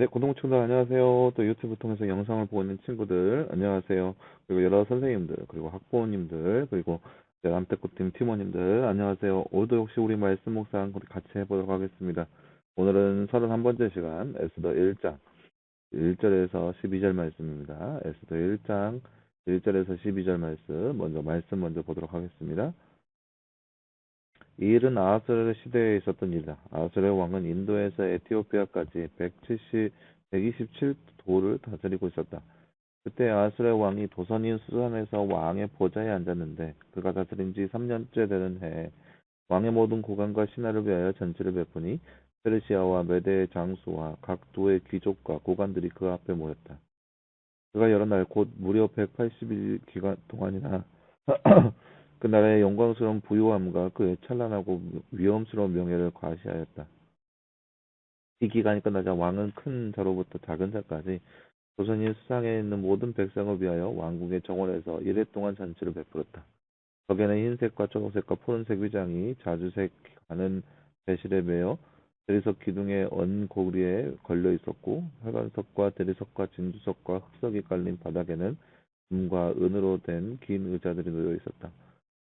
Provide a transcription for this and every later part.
네, 고등 친구들 안녕하세요. 또 유튜브 통해서 영상을 보고 있는 친구들 안녕하세요. 그리고 여러 선생님들, 그리고 학부모님들, 그리고 남태꽃팀 팀원님들 안녕하세요. 오늘도 역시 우리 말씀 묵상 우리 같이 해보도록 하겠습니다. 오늘은 31번째 시간 에스더 1장 1절에서 12절 말씀입니다. 에스더 1장 1절에서 12절 말씀 먼저 보도록 하겠습니다. 이 일은 아하스웨르 시대에 있었던 일이다. 아하스웨르 왕은 인도에서 에티오피아까지 127도를 다스리고 있었다. 그때 아하스웨르 왕이 도선인 수산에서 왕의 보좌에 앉았는데 그가 다스린 지 3년째 되는 해에 왕의 모든 고관과 신하를 위하여 잔치를 베푸니 페르시아와 메대의 장수와 각 도의 귀족과 고관들이 그 앞에 모였다. 그가 여러 날 곧 무려 180일 기간 동안이나 그 나라의 영광스러운 부유함과 그의 찬란하고 위엄스러운 명예를 과시하였다. 이 기간이 끝나자 왕은 큰 자로부터 작은 자까지 조선인 수상에 있는 모든 백성을 위하여 왕궁의 정원에서 이래 동안 잔치를 베풀었다. 거기에는 흰색과 초록색과 푸른색 위장이 자주색 가는 배실에 매여 대리석 기둥의 언고리에 걸려 있었고 활관석과 대리석과 진주석과 흑석이 깔린 바닥에는 금과 은으로 된 긴 의자들이 놓여 있었다.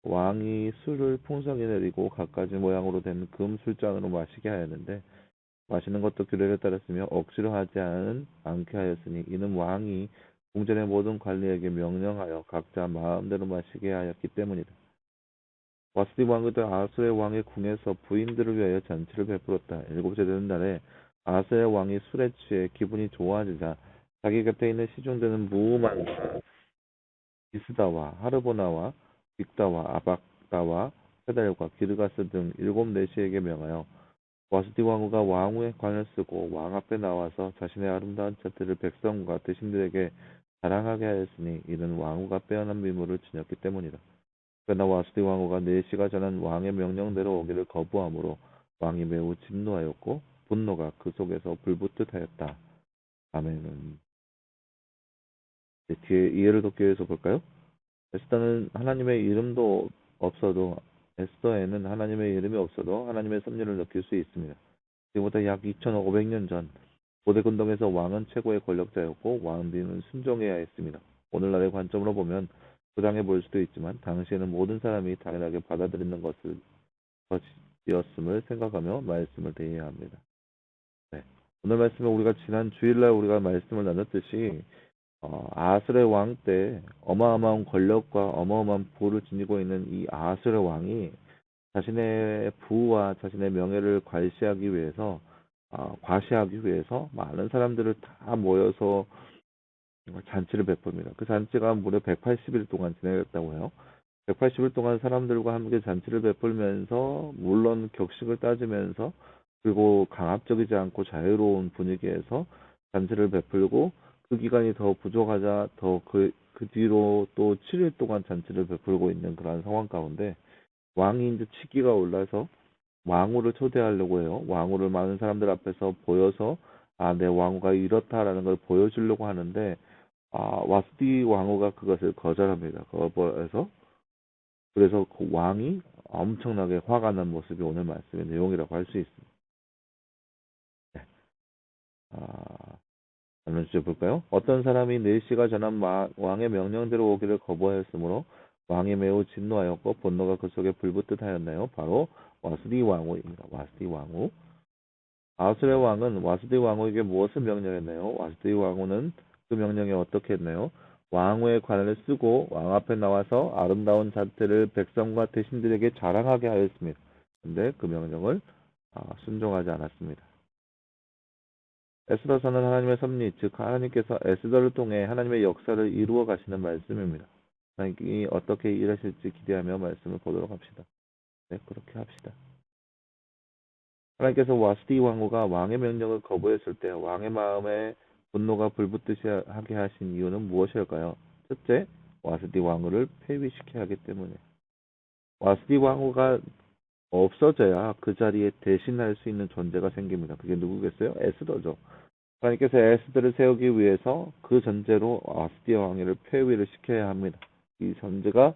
왕이 술을 풍성히 내리고 갖가지 모양으로 된 금 술잔으로 마시게 하였는데 마시는 것도 규례를 따랐으며 억지로 하지 않게 하였으니 이는 왕이 궁전의 모든 관리에게 명령하여 각자 마음대로 마시게 하였기 때문이다. 와스디 왕은 아하스의 왕의 궁에서 부인들을 위하여 잔치를 베풀었다. 일곱째 되는 날에 아하스의 왕이 술에 취해 기분이 좋아지자 자기 곁에 있는 시중되는 무우만과 이스다와 하르보나와 빅다와 아박다와 페달과 기르가스 등 일곱 내시에게 명하여 와스디 왕후가 왕후의 관을 쓰고 왕 앞에 나와서 자신의 아름다운 차트를 백성과 대신들에게 자랑하게 하였으니 이는 왕후가 빼어난 미물을 지녔기 때문이다. 그러나 와스디 왕후가 내시가 전한 왕의 명령대로 오기를 거부하므로 왕이 매우 진노하였고 분노가 그 속에서 불붙듯 하였다. 아멘은. 뒤에 이해를 돕기 위해서 볼까요? 에스더는 하나님의 이름도 없어도 에스더에는 하나님의 이름이 없어도 하나님의 섭리를 느낄 수 있습니다. 지금부터 약 2500년 전 고대 근동에서 왕은 최고의 권력자였고 왕비는 순종해야 했습니다. 오늘날의 관점으로 보면 부당해 보일 수도 있지만 당시에는 모든 사람이 당연하게 받아들이는 것이었음을 생각하며 말씀을 대해야 합니다. 네. 오늘 말씀은 우리가 지난 주일날 우리가 말씀을 나눴듯이 아하스의 왕 때 어마어마한 권력과 어마어마한 부를 지니고 있는 이 아하스의 왕이 자신의 부와 자신의 명예를 과시하기 위해서 많은 사람들을 다 모여서 잔치를 베풉니다. 그 잔치가 무려 180일 동안 진행했다고 해요. 180일 동안 사람들과 함께 잔치를 베풀면서 물론 격식을 따지면서 그리고 강압적이지 않고 자유로운 분위기에서 잔치를 베풀고 그 기간이 더 부족하자 그 뒤로 또 7일 동안 잔치를 베풀고 있는 그런 상황 가운데 왕이 이제 치기가 올라서 왕후를 초대하려고 해요. 왕후를 많은 사람들 앞에서 보여서 내 왕후가 이렇다라는 걸 보여주려고 하는데 와스디 왕후가 그것을 거절합니다. 그래서 그 왕이 엄청나게 화가 난 모습이 오늘 말씀의 내용이라고 할 수 있습니다. 네. 한번 주제 볼까요? 어떤 사람이 내시가 전한 왕의 명령대로 오기를 거부하였으므로 왕이 매우 진노하였고 분노가 그 속에 불붙듯 하였나요? 바로 와스디 왕후입니다. 와스디 왕후. 아하스의 왕은 와스디 왕후에게 무엇을 명령했나요? 와스디 왕후는 그 명령에 어떻게 했나요? 왕후의 관을 쓰고 왕 앞에 나와서 아름다운 자태를 백성과 대신들에게 자랑하게 하였습니다. 근데 그 명령을 순종하지 않았습니다. 에스더서는 하나님의 섭리, 즉 하나님께서 에스더를 통해 하나님의 역사를 이루어 가시는 말씀입니다. 하나님이 어떻게 일하실지 기대하며 말씀을 보도록 합시다. 네, 그렇게 합시다. 하나님께서 와스디 왕후가 왕의 명령을 거부했을 때 왕의 마음에 분노가 불붙듯이 하게 하신 이유는 무엇일까요? 첫째, 와스디 왕후를 폐위시켜야 하기 때문에. 와스디 왕후가 없어져야 그 자리에 대신할 수 있는 존재가 생깁니다. 그게 누구겠어요? 에스더죠. 하나님께서 에스더를 세우기 위해서 그 전제로 와스디 왕위를 폐위를 시켜야 합니다. 이 전제가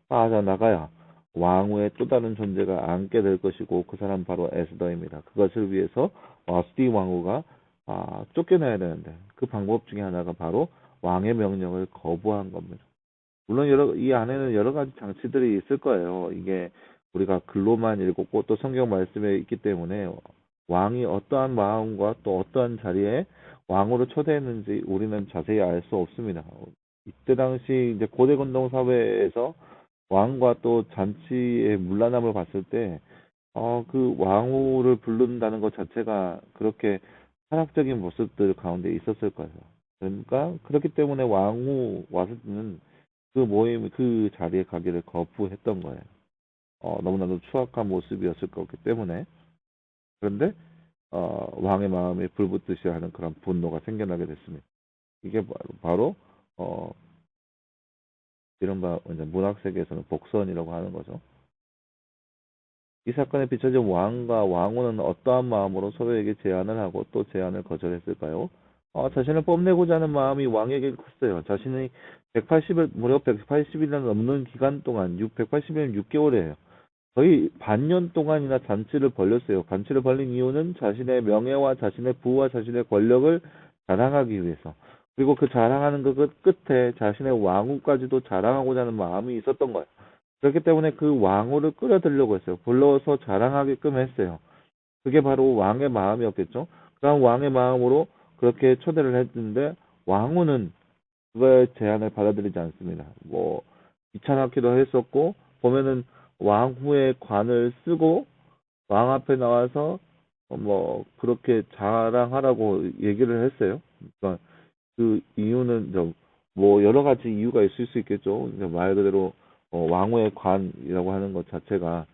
빠져나가야 왕후의 또 다른 존재가 앉게 될 것이고 그 사람 바로 에스더입니다. 그것을 위해서 와스디 왕후가 쫓겨나야 되는데 그 방법 중에 하나가 바로 왕의 명령을 거부한 겁니다. 물론 이 안에는 여러 가지 장치들이 있을 거예요. 이게 우리가 글로만 읽었고 또 성경 말씀에 있기 때문에 왕이 어떠한 마음과 또 어떠한 자리에 왕으로 초대했는지 우리는 자세히 알 수 없습니다. 이때 당시 이제 고대 건동 사회에서 왕과 또 잔치의 문란함을 봤을 때, 그 왕후를 부른다는 것 자체가 그렇게 한학적인 모습들 가운데 있었을 거예요. 그러니까 그렇기 때문에 왕후 와서는 그 모임, 그 자리에 가기를 거부했던 거예요. 너무나도 추악한 모습이었을 거기 때문에. 그런데, 왕의 마음에 불붙듯이 하는 그런 분노가 생겨나게 됐습니다. 이게 바로, 어, 이른바 이제 문학 세계에서는 복선이라고 하는 거죠. 이 사건에 비춰진 왕과 왕후는 어떠한 마음으로 서로에게 제안을 하고 또 제안을 거절했을까요? 자신을 뽐내고자 하는 마음이 왕에게 컸어요. 자신이 180일, 무려 180일이나 넘는 기간 동안 180일 6개월이에요. 거의 반년 동안이나 잔치를 벌렸어요. 잔치를 벌린 이유는 자신의 명예와 자신의 부와 자신의 권력을 자랑하기 위해서. 그리고 그 자랑하는 그 끝에 자신의 왕후까지도 자랑하고자 하는 마음이 있었던 거예요. 그렇기 때문에 그 왕후를 끌어들려고 했어요. 불러서 자랑하게끔 했어요. 그게 바로 왕의 마음이었겠죠. 그런 왕의 마음으로 그렇게 초대를 했는데 왕후는 그거의 제안을 받아들이지 않습니다. 뭐 귀찮았기도 했었고 보면은 왕후의 관을 쓰고 왕 앞에 나와서 뭐 그렇게 자랑하라고 얘기를 했어요. 그러니까 그 이유는 좀 뭐 여러 가지 이유가 있을 수 있겠죠. 말 그대로 왕후의 관이라고 하는 것 자체가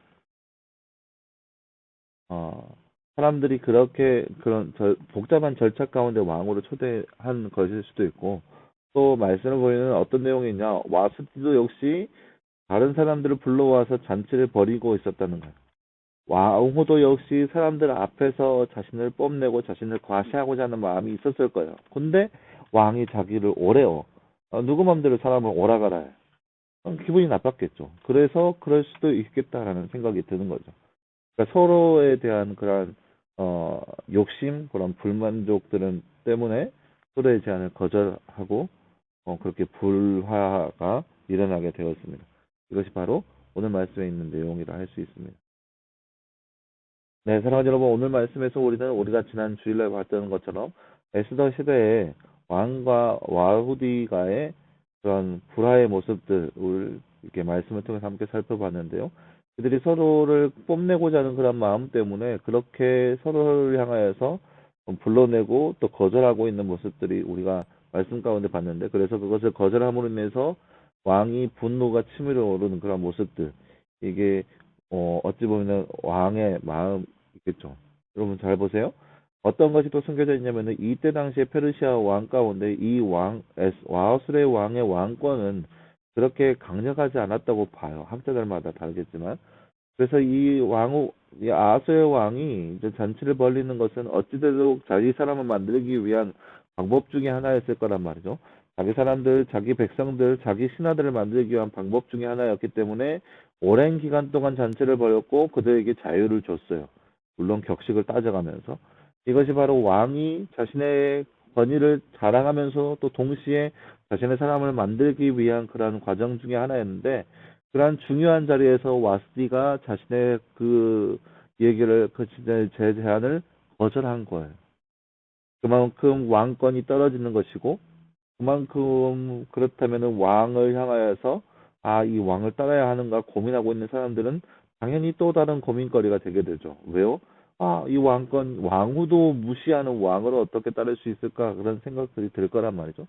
어, 사람들이 그렇게 그런 복잡한 절차 가운데 왕후를 초대한 것일 수도 있고 또 말씀을 보이는 어떤 내용이 있냐 와스티도 역시 다른 사람들을 불러와서 잔치를 벌이고 있었다는 거예요. 왕후도 역시 사람들 앞에서 자신을 뽐내고 자신을 과시하고자 하는 마음이 있었을 거예요. 근데 왕이 자기를 오래요. 누구 맘대로 사람을 오라가라 해. 기분이 나빴겠죠. 그래서 그럴 수도 있겠다라는 생각이 드는 거죠. 그러니까 서로에 대한 그런 욕심, 그런 불만족들은 때문에 서로의 제안을 거절하고 그렇게 불화가 일어나게 되었습니다. 이것이 바로 오늘 말씀에 있는 내용이라 할 수 있습니다. 네, 사랑하는 여러분, 오늘 말씀에서 우리가 지난 주일날 봤던 것처럼 에스더 시대에 왕과 와후디가의 그런 불화의 모습들을 이렇게 말씀을 통해서 함께 살펴봤는데요. 그들이 서로를 뽐내고자 하는 그런 마음 때문에 그렇게 서로를 향하여서 불러내고 또 거절하고 있는 모습들이 우리가 말씀 가운데 봤는데, 그래서 그것을 거절함으로 인해서 왕이 분노가 치밀어 오르는 그런 모습들, 이게 어찌 보면 왕의 마음이겠죠. 여러분 잘 보세요. 어떤 것이 또 숨겨져 있냐면은 이때 당시에 페르시아 왕 가운데 이 와수레 왕의 왕권은 그렇게 강력하지 않았다고 봐요. 학자들마다 다르겠지만. 그래서 이 아수의 왕이 이제 잔치를 벌리는 것은 어찌되도록 자기 사람을 만들기 위한 방법 중에 하나였을 거란 말이죠. 자기 사람들, 자기 백성들, 자기 신하들을 만들기 위한 방법 중에 하나였기 때문에 오랜 기간 동안 잔치를 벌였고 그들에게 자유를 줬어요. 물론 격식을 따져가면서. 이것이 바로 왕이 자신의 권위를 자랑하면서 또 동시에 자신의 사람을 만들기 위한 그런 과정 중에 하나였는데 그러한 중요한 자리에서 와스디가 자신의 그 얘기를 제 제안을 거절한 거예요. 그만큼 왕권이 떨어지는 것이고 그만큼 그렇다면은 왕을 향하여서 이 왕을 따라야 하는가 고민하고 있는 사람들은 당연히 또 다른 고민거리가 되게 되죠. 왜요? 이 왕후도 무시하는 왕을 어떻게 따를 수 있을까? 그런 생각들이 들 거란 말이죠.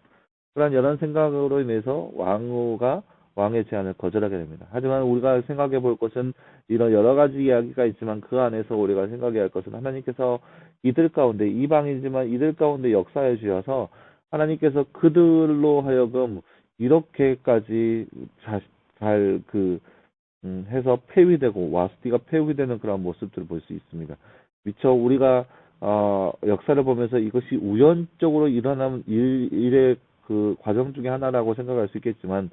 그런 여러 생각으로 인해서 왕후가 왕의 제안을 거절하게 됩니다. 하지만 우리가 생각해 볼 것은 이런 여러 가지 이야기가 있지만 그 안에서 우리가 생각해야 할 것은 하나님께서 이들 가운데 이방이지만 이들 가운데 역사해 주셔서 하나님께서 그들로 하여금 이렇게까지 해서 폐위되고 와스티가 폐위되는 그런 모습들을 볼 수 있습니다. 미처 우리가 역사를 보면서 이것이 우연적으로 일어난 일의 그 과정 중에 하나라고 생각할 수 있겠지만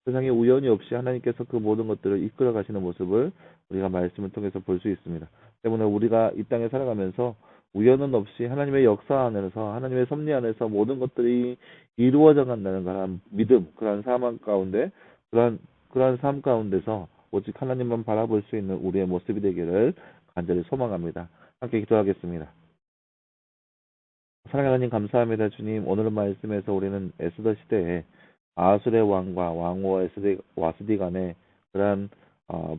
세상에 우연이 없이 하나님께서 그 모든 것들을 이끌어 가시는 모습을 우리가 말씀을 통해서 볼 수 있습니다. 때문에 우리가 이 땅에 살아가면서 우연은 없이 하나님의 역사 안에서 하나님의 섭리 안에서 모든 것들이 이루어져 간다는 그런 믿음, 그런 그러한 삶 가운데서 오직 하나님만 바라볼 수 있는 우리의 모습이 되기를 간절히 소망합니다. 함께 기도하겠습니다. 사랑하는 하나님 감사합니다. 주님, 오늘 말씀에서 우리는 에스더 시대에 아수르의 왕과 왕후 와스디 간의 그러한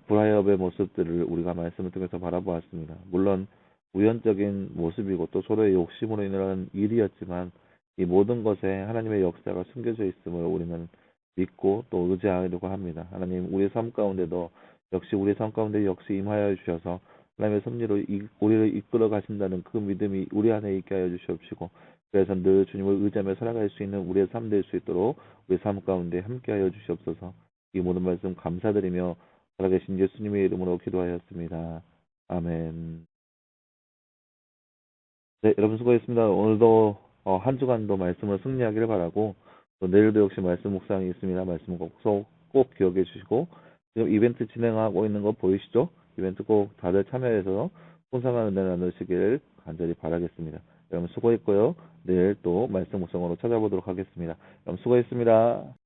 불화협의 모습들을 우리가 말씀을 통해서 바라보았습니다. 물론 우연적인 모습이고 또 서로의 욕심으로 인한 일이었지만 이 모든 것에 하나님의 역사가 숨겨져 있음을 우리는 믿고 또 의지하려고 합니다. 하나님, 우리의 삶 가운데도 우리의 삶 가운데 역시 임하여 주셔서 하나님의 섭리로 우리를 이끌어 가신다는 그 믿음이 우리 안에 있게 하여 주시옵시고, 그래서 늘 주님을 의지하며 살아갈 수 있는 우리의 삶 될 수 있도록 우리 삶 가운데 함께 하여 주시옵소서. 이 모든 말씀 감사드리며 살아계신 예수님의 이름으로 기도하였습니다. 아멘. 네, 여러분 수고했습니다. 오늘도 한 주간도 말씀을 승리하기를 바라고, 또 내일도 역시 말씀 묵상이 있습니다. 말씀 꼭 기억해 주시고, 지금 이벤트 진행하고 있는 거 보이시죠? 이벤트 꼭 다들 참여해서 풍성한 은혜 나누시길 간절히 바라겠습니다. 여러분 수고했고요. 내일 또 말씀 묵상으로 찾아보도록 하겠습니다. 여러분 수고했습니다.